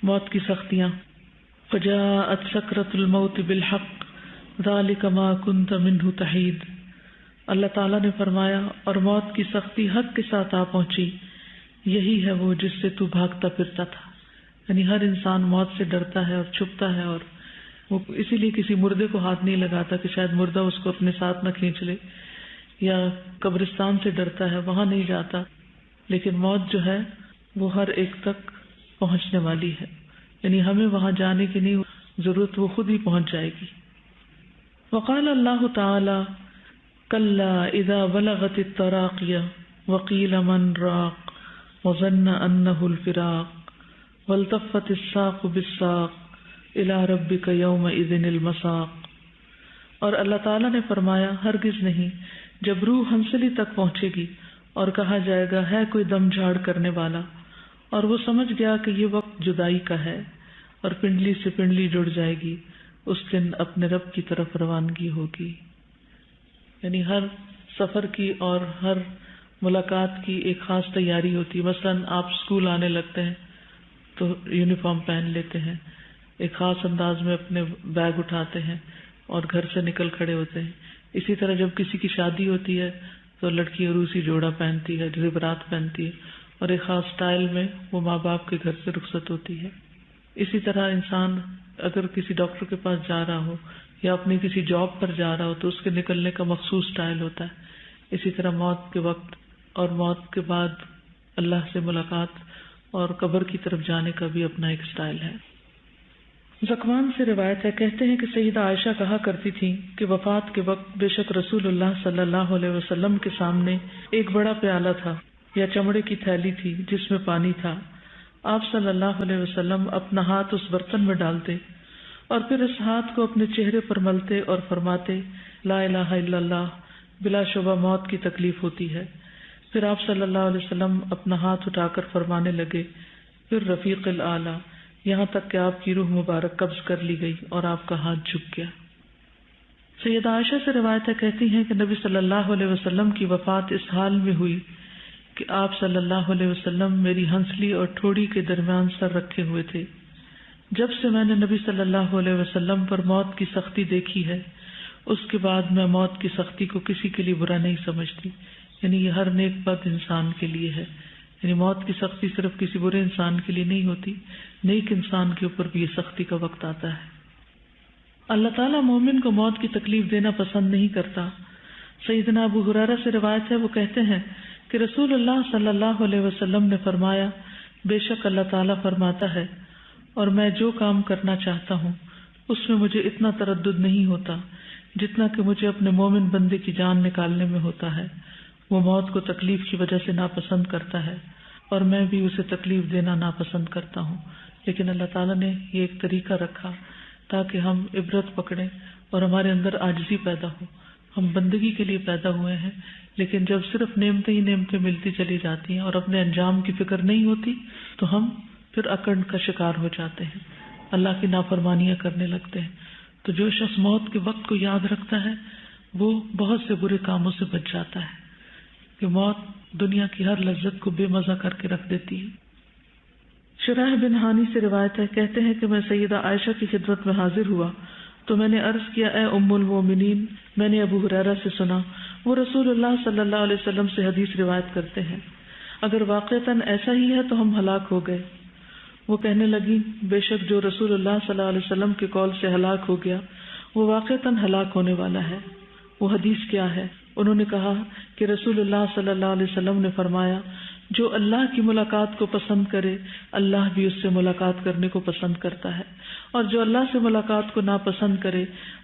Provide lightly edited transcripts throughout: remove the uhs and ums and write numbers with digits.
موت کی سختیاں. فجاءت سکرۃ الموت بالحق ذلک ما كنت منہ تحید. اللہ تعالیٰ نے فرمایا اور موت کی سختی حق کے ساتھ آ پہنچی، یہی ہے وہ جس سے تو بھاگتا پھرتا تھا. یعنی ہر انسان موت سے ڈرتا ہے اور چھپتا ہے، اور وہ اسی لیے کسی مردے کو ہاتھ نہیں لگاتا کہ شاید مردہ اس کو اپنے ساتھ نہ کھینچ لے، یا قبرستان سے ڈرتا ہے وہاں نہیں جاتا. لیکن موت جو ہے وہ ہر ایک تک پہنچنے والی ہے، یعنی ہمیں وہاں جانے کی نہیں ضرورت، وہ خود ہی پہنچ جائے گی. وقال اللہ تعالی کلا اذا بلغت التراقی وقیل من راق وظن انہ الفراق والتفت الساق بالساق الی ربک یومئذ المساق. اور اللہ تعالیٰ نے فرمایا ہرگز نہیں، جب روح ہنسلی تک پہنچے گی اور کہا جائے گا ہے کوئی دم جھاڑ کرنے والا، اور وہ سمجھ گیا کہ یہ وقت جدائی کا ہے، اور پنڈلی سے پنڈلی جڑ جائے گی، اس دن اپنے رب کی طرف روانگی ہوگی. یعنی ہر سفر کی اور ہر ملاقات کی ایک خاص تیاری ہوتی ہے. مثلا آپ اسکول آنے لگتے ہیں تو یونیفارم پہن لیتے ہیں، ایک خاص انداز میں اپنے بیگ اٹھاتے ہیں اور گھر سے نکل کھڑے ہوتے ہیں. اسی طرح جب کسی کی شادی ہوتی ہے تو لڑکی عروسی جوڑا پہنتی ہے، زیورات پہنتی ہے، اور ایک خاص سٹائل میں وہ ماں باپ کے گھر سے رخصت ہوتی ہے. اسی طرح انسان اگر کسی ڈاکٹر کے پاس جا رہا ہو یا اپنی کسی جاب پر جا رہا ہو تو اس کے نکلنے کا مخصوص سٹائل ہوتا ہے. اسی طرح موت کے وقت اور موت کے بعد اللہ سے ملاقات اور قبر کی طرف جانے کا بھی اپنا ایک سٹائل ہے. زکوان سے روایت ہے، کہتے ہیں کہ سیدہ عائشہ کہا کرتی تھی کہ وفات کے وقت بے شک رسول اللہ صلی اللہ علیہ وسلم کے سامنے ایک بڑا پیالہ تھا یا چمڑے کی تھیلی تھی جس میں پانی تھا. آپ صلی اللہ علیہ وسلم اپنا ہاتھ اس برتن میں ڈالتے اور پھر اس ہاتھ کو اپنے چہرے پر ملتے اور فرماتے لا الہ الا اللہ، بلا شبہ موت کی تکلیف ہوتی ہے. پھر آپ صلی اللہ علیہ وسلم اپنا ہاتھ اٹھا کر فرمانے لگے پھر رفیق الاعلی، یہاں تک کہ آپ کی روح مبارک قبض کر لی گئی اور آپ کا ہاتھ جھک گیا. سیدہ عائشہ سے روایت ہے، کہتی ہیں کہ نبی صلی اللہ علیہ وسلم کی وفات اس حال میں ہوئی کہ آپ صلی اللہ علیہ وسلم میری ہنسلی اور ٹھوڑی کے درمیان سر رکھے ہوئے تھے. جب سے میں نے نبی صلی اللہ علیہ وسلم پر موت کی سختی دیکھی ہے اس کے بعد میں موت کی سختی کو کسی کے لیے برا نہیں سمجھتی. یعنی یہ ہر نیک بد انسان کے لیے ہے. یعنی موت کی سختی صرف کسی برے انسان کے لیے نہیں ہوتی، نیک انسان کے اوپر بھی یہ سختی کا وقت آتا ہے. اللہ تعالیٰ مومن کو موت کی تکلیف دینا پسند نہیں کرتا. سیدنا ابو ہریرہ سے روایت ہے، وہ کہتے ہیں کہ رسول اللہ صلی اللہ علیہ وسلم نے فرمایا بے شک اللہ تعالیٰ فرماتا ہے اور میں جو کام کرنا چاہتا ہوں اس میں مجھے اتنا تردد نہیں ہوتا جتنا کہ مجھے اپنے مومن بندے کی جان نکالنے میں ہوتا ہے. وہ موت کو تکلیف کی وجہ سے ناپسند کرتا ہے اور میں بھی اسے تکلیف دینا ناپسند کرتا ہوں. لیکن اللہ تعالیٰ نے یہ ایک طریقہ رکھا تاکہ ہم عبرت پکڑیں اور ہمارے اندر عاجزی پیدا ہو. ہم بندگی کے لیے پیدا ہوئے ہیں، لیکن جب صرف نعمتیں ہی نعمتیں ملتی چلی جاتی ہیں اور اپنے انجام کی فکر نہیں ہوتی تو ہم پھر اکڑ کا شکار ہو جاتے ہیں، اللہ کی نافرمانیاں کرنے لگتے ہیں. تو جو شخص موت کے وقت کو یاد رکھتا ہے وہ بہت سے برے کاموں سے بچ جاتا ہے، کہ موت دنیا کی ہر لذت کو بے مزہ کر کے رکھ دیتی ہے. شرح بن ہانی سے روایت ہے، کہتے ہیں کہ میں سیدہ عائشہ کی خدمت میں حاضر ہوا تو میں نے عرض کیا اے ام المومنین، میں نے ابو ہریرہ سے سنا، وہ رسول اللہ صلی اللہ علیہ وسلم سے حدیث روایت کرتے ہیں، اگر واقعتاً ایسا ہی ہے تو ہم ہلاک ہو گئے. وہ کہنے لگی بے شک جو رسول اللہ صلی اللہ علیہ وسلم کے قول سے ہلاک ہو گیا وہ واقعتاً ہلاک ہونے والا ہے. وہ حدیث کیا ہے؟ انہوں نے کہا کہ رسول اللہ صلی اللہ علیہ وسلم نے فرمایا جو اللہ کی ملاقات کو پسند کرے اللہ بھی اس سے ملاقات کرنے کو پسند کرتا ہے، اور جو اللہ سے ملاقات کو ناپسند کرے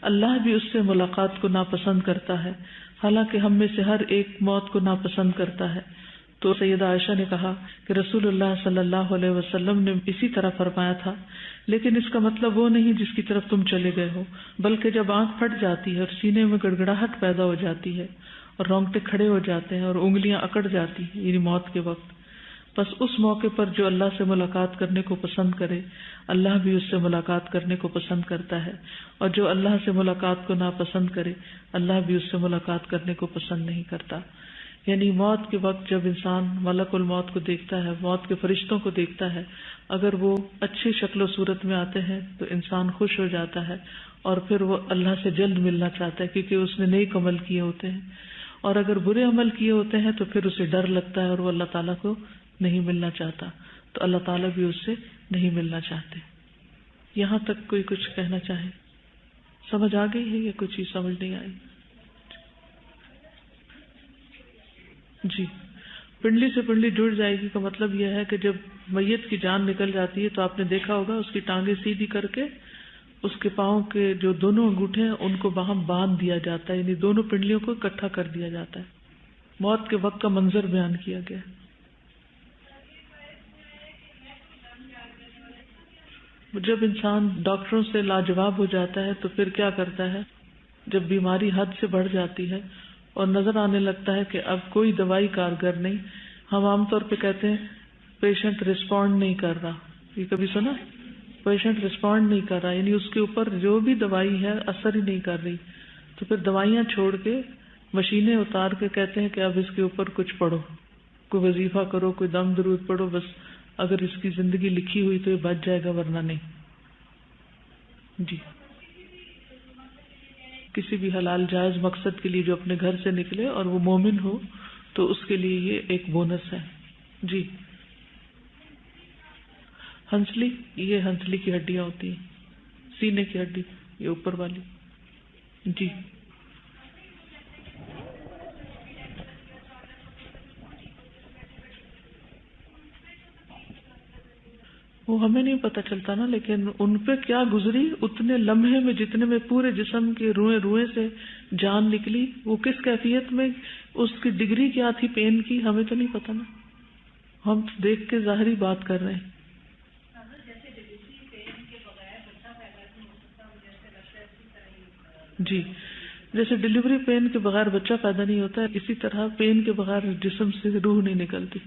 اللہ بھی اس سے ملاقات کو ناپسند کرتا ہے، حالانکہ ہم میں سے ہر ایک موت کو ناپسند کرتا ہے. تو سیدہ عائشہ نے کہا کہ رسول اللہ صلی اللہ علیہ وسلم نے اسی طرح فرمایا تھا، لیکن اس کا مطلب وہ نہیں جس کی طرف تم چلے گئے ہو، بلکہ جب آنکھ پھٹ جاتی ہے اور سینے میں گڑگڑاہٹ پیدا ہو جاتی ہے اور رونگٹے کھڑے ہو جاتے ہیں اور انگلیاں اکڑ جاتی ہیں، یعنی موت کے وقت، بس اس موقع پر جو اللہ سے ملاقات کرنے کو پسند کرے اللہ بھی اس سے ملاقات کرنے کو پسند کرتا ہے، اور جو اللہ سے ملاقات کو ناپسند کرے اللہ بھی اس سے ملاقات کرنے کو پسند نہیں کرتا. یعنی موت کے وقت جب انسان ملک الموت کو دیکھتا ہے، موت کے فرشتوں کو دیکھتا ہے، اگر وہ اچھی شکل و صورت میں آتے ہیں تو انسان خوش ہو جاتا ہے اور پھر وہ اللہ سے جلد ملنا چاہتا ہے کیونکہ اس نے نیک عمل کیے ہوتے ہیں، اور اگر برے عمل کیے ہوتے ہیں تو پھر اسے ڈر لگتا ہے اور وہ اللہ تعالیٰ کو نہیں ملنا چاہتا، تو اللہ تعالیٰ بھی اس سے نہیں ملنا چاہتے۔ یہاں تک کوئی کچھ کہنا چاہے؟ سمجھ آ گئی ہے یا کوئی چیز سمجھ نہیں آئی؟ جی، پنڈلی سے پنڈلی جڑ جائے گی کا مطلب یہ ہے کہ جب میت کی جان نکل جاتی ہے تو آپ نے دیکھا ہوگا اس کی ٹانگیں سیدھی کر کے اس کے پاؤں کے جو دونوں انگوٹھے ہیں ان کو باہم باندھ دیا جاتا ہے، یعنی دونوں پنڈلیوں کو اکٹھا کر دیا جاتا ہے۔ موت کے وقت کا منظر بیان کیا گیا۔ جب انسان ڈاکٹروں سے لاجواب ہو جاتا ہے تو پھر کیا کرتا ہے؟ جب بیماری حد سے بڑھ جاتی ہے اور نظر آنے لگتا ہے کہ اب کوئی دوائی کارگر نہیں، ہم عام طور پہ کہتے ہیں پیشنٹ رسپونڈ نہیں کر رہا، یہ کبھی سنا؟ پیشنٹ رسپونڈ نہیں کر رہا، یعنی اس کے اوپر جو بھی دوائی ہے اثر ہی نہیں کر رہی، تو پھر دوائیاں چھوڑ کے مشینیں اتار کے کہتے ہیں کہ اب اس کے اوپر کچھ پڑھو، کوئی وظیفہ کرو، کوئی دم درود پڑھو، بس اگر اس کی زندگی لکھی ہوئی تو یہ بچ جائے گا ورنہ نہیں۔ جی، کسی بھی حلال جائز مقصد کے لیے جو اپنے گھر سے نکلے اور وہ مومن ہو تو اس کے لیے یہ ایک بونس ہے۔ جی، ہنسلی، یہ ہنسلی کی ہڈیاں ہوتی ہیں، سینے کی ہڈی یہ اوپر والی۔ جی، وہ ہمیں نہیں پتہ چلتا نا، لیکن ان پہ کیا گزری اتنے لمحے میں، جتنے میں پورے جسم کے روئیں روئیں سے جان نکلی، وہ کس کیفیت میں، اس کی ڈگری کیا تھی پین کی، ہمیں تو نہیں پتہ نا، ہم دیکھ کے ظاہری بات کر رہے ہیں۔ جی، جیسے ڈلیوری پین کے بغیر بچہ پیدا نہیں ہوتا ہے، اسی طرح پین کے بغیر جسم سے روح نہیں نکلتی۔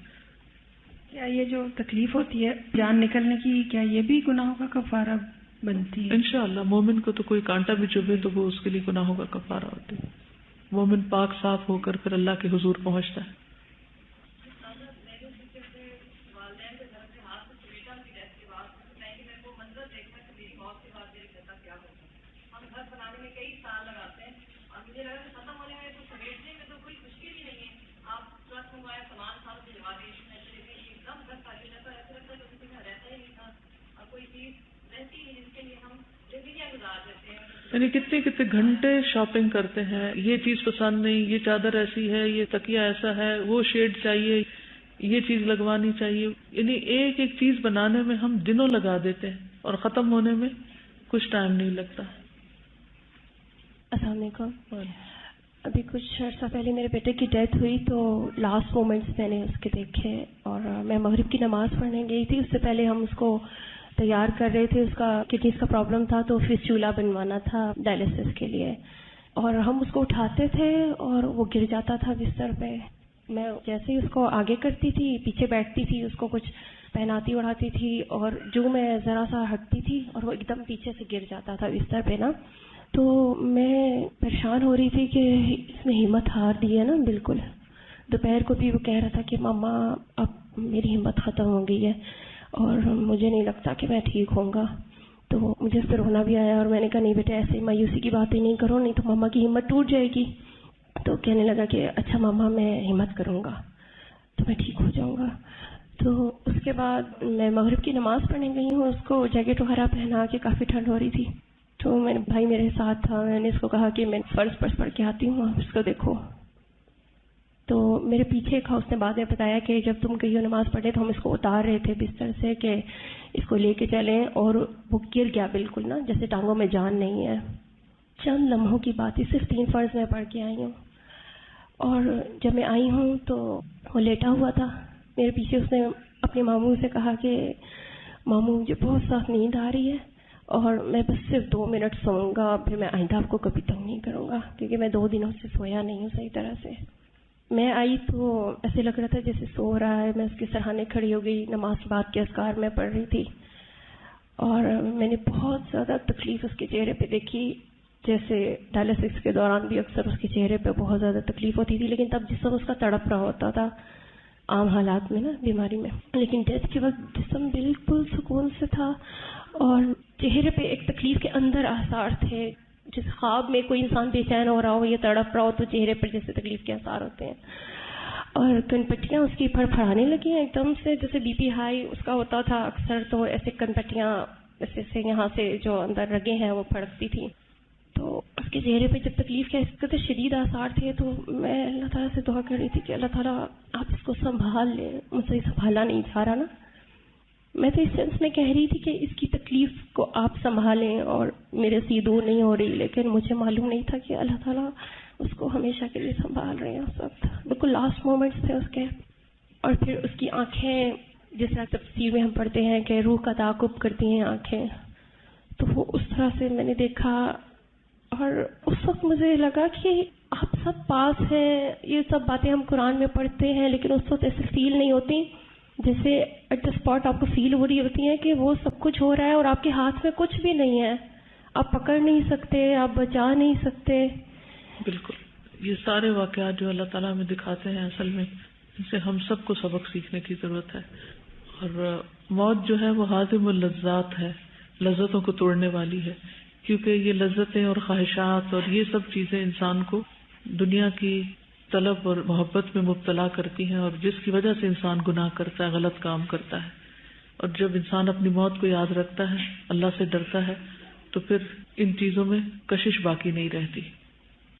کیا یہ جو تکلیف ہوتی ہے جان نکلنے کی، کیا یہ بھی گناہوں کا کفارہ بنتی ہے؟ انشاءاللہ مومن کو تو کوئی کانٹا بھی چبھے تو وہ اس کے لیے گناہوں کا کفارہ ہوتی ہے۔ مومن پاک صاف ہو کر پھر اللہ کے حضور پہنچتا ہے۔ یعنی کتنے کتنے گھنٹے شاپنگ کرتے ہیں، یہ چیز پسند نہیں، یہ چادر ایسی ہے، یہ تکیہ ایسا ہے، وہ شیڈ چاہیے، یہ چیز لگوانی چاہیے، یعنی ایک ایک چیز بنانے میں ہم دنوں لگا دیتے ہیں اور ختم ہونے میں کچھ ٹائم نہیں لگتا۔ السلام علیکم۔ ابھی کچھ عرصہ پہلے میرے بیٹے کی ڈیتھ ہوئی تو لاسٹ مومنٹس میں نے اس کے دیکھے، اور میں مغرب کی نماز پڑھنے گئی تھی، اس سے پہلے ہم اس کو تیار کر رہے تھے، اس کا کڈنیز کا پرابلم تھا تو فسچولا بنوانا تھا ڈائلسس کے لیے، اور ہم اس کو اٹھاتے تھے اور وہ گر جاتا تھا بستر پہ۔ میں جیسے ہی اس کو آگے کرتی تھی، پیچھے بیٹھتی تھی، اس کو کچھ پہناتی اڑاتی تھی، اور جو میں ذرا سا ہٹتی تھی اور وہ ایک دم پیچھے سے گر جاتا تھا بستر پہ نا، تو میں پریشان ہو رہی تھی کہ اس نے ہمت ہار دی ہے نا بالکل۔ دوپہر کو بھی وہ کہہ رہا تھا کہ ماما اب میری ہمت ختم ہو گئی ہے اور مجھے نہیں لگتا کہ میں ٹھیک ہوں گا، تو مجھے اس پہ رونا بھی آیا، اور میں نے کہا نہیں بیٹے ایسے مایوسی کی باتیں نہیں کرو، نہیں تو ماما کی ہمت ٹوٹ جائے گی۔ تو کہنے لگا کہ اچھا ماما میں ہمت کروں گا تو میں ٹھیک ہو جاؤں گا۔ تو اس کے بعد میں مغرب کی نماز پڑھنے گئی ہوں، اس کو جیکٹ وغیرہ پہنا کے، کافی ٹھنڈ ہو رہی تھی، تو میرے بھائی میرے ساتھ تھا، میں نے اس کو کہا کہ میں فرض پڑھ کے آتی ہوں، آپ اس کو دیکھو۔ تو میرے پیچھے تھا، اس نے بعد میں بتایا کہ جب تم کہیں نماز پڑھے تو ہم اس کو اتار رہے تھے بستر سے کہ اس کو لے کے چلیں، اور وہ گر گیا بالکل نا، جیسے ٹانگوں میں جان نہیں ہے۔ چند لمحوں کی بات ہے، صرف 3 فرض میں پڑھ کے آئی ہوں، اور جب میں آئی ہوں تو وہ لیٹا ہوا تھا میرے پیچھے۔ اس نے اپنے ماموں سے کہا کہ ماموں مجھے بہت سخت نیند آ رہی ہے اور میں بس صرف 2 منٹ سوؤں گا، پھر میں آئندہ آپ کو کبھی تنگ نہیں کروں گا، کیونکہ میں 2 دنوں سے سویا نہیں ہوں صحیح طرح سے۔ میں آئی تو ایسے لگ رہا تھا جیسے سو رہا ہے، میں اس کے سرہانے کھڑی ہو گئی، نماز کے بعد کے اذکار میں پڑھ رہی تھی، اور میں نے بہت زیادہ تکلیف اس کے چہرے پہ دیکھی، جیسے ڈائلسس کے دوران بھی اکثر اس کے چہرے پہ بہت زیادہ تکلیف ہوتی تھی، لیکن تب جسم اس کا تڑپ رہا ہوتا تھا عام حالات میں نا، بیماری میں. لیکن ڈیتھ کے وقت جسم بالکل سکون سے تھا اور چہرے پہ ایک تکلیف کے اندر آثار تھے. جس خواب میں کوئی انسان بے چین ہو رہا ہو یا تڑپ رہا ہو تو چہرے پر جیسے تکلیف کے آثار ہوتے ہیں. اور کن پٹیاں اس کی پھڑپھڑانے لگی ہیں ایک دم سے، جیسے بی پی ہائی اس کا ہوتا تھا اکثر، تو ایسے کن پٹیاں ایسے یہاں سے جو اندر رگیں ہیں وہ پھڑکتی تھیں. تو اس کے چہرے پہ جب تکلیف کے اس قدر شدید آثار تھے تو میں اللہ تعالیٰ سے دعا کر رہی تھی کہ اللہ تعالیٰ آپ اس کو سنبھال لیں. مجھ سے سنبھالا نہیں جا رہا نا. میں تو اس سینس میں کہہ رہی تھی کہ اس کی تکلیف کو آپ سنبھالیں اور میرے سے دور نہیں ہو رہی، لیکن مجھے معلوم نہیں تھا کہ اللہ تعالیٰ اس کو ہمیشہ کے لیے سنبھال رہے ہیں. اس وقت بالکل لاسٹ مومنٹس تھے اس کے. اور پھر اس کی آنکھیں، جس طرح تفسیر میں ہم پڑھتے ہیں کہ روح کا تعاقب کرتی ہیں آنکھیں، تو وہ اس طرح سے میں نے دیکھا. اور اس وقت مجھے لگا کہ آپ سب پاس ہیں، یہ سب باتیں ہم قرآن میں پڑھتے ہیں، لیکن اس وقت ایسے فیل نہیں ہوتی جیسے ایٹ دا اسپاٹ آپ کو فیل ہو رہی ہوتی ہیں کہ وہ سب کچھ ہو رہا ہے اور آپ کے ہاتھ میں کچھ بھی نہیں ہے، آپ پکڑ نہیں سکتے، آپ بچا نہیں سکتے. بالکل یہ سارے واقعات جو اللہ تعالیٰ ہمیں دکھاتے ہیں اصل میں ان سے ہم سب کو سبق سیکھنے کی ضرورت ہے. اور موت جو ہے وہ ہاضم اللذات ہے، لذتوں کو توڑنے والی ہے، کیونکہ یہ لذتیں اور خواہشات اور یہ سب چیزیں انسان کو دنیا کی طلب اور محبت میں مبتلا کرتی ہیں، اور جس کی وجہ سے انسان گناہ کرتا ہے، غلط کام کرتا ہے. اور جب انسان اپنی موت کو یاد رکھتا ہے، اللہ سے ڈرتا ہے، تو پھر ان چیزوں میں کشش باقی نہیں رہتی.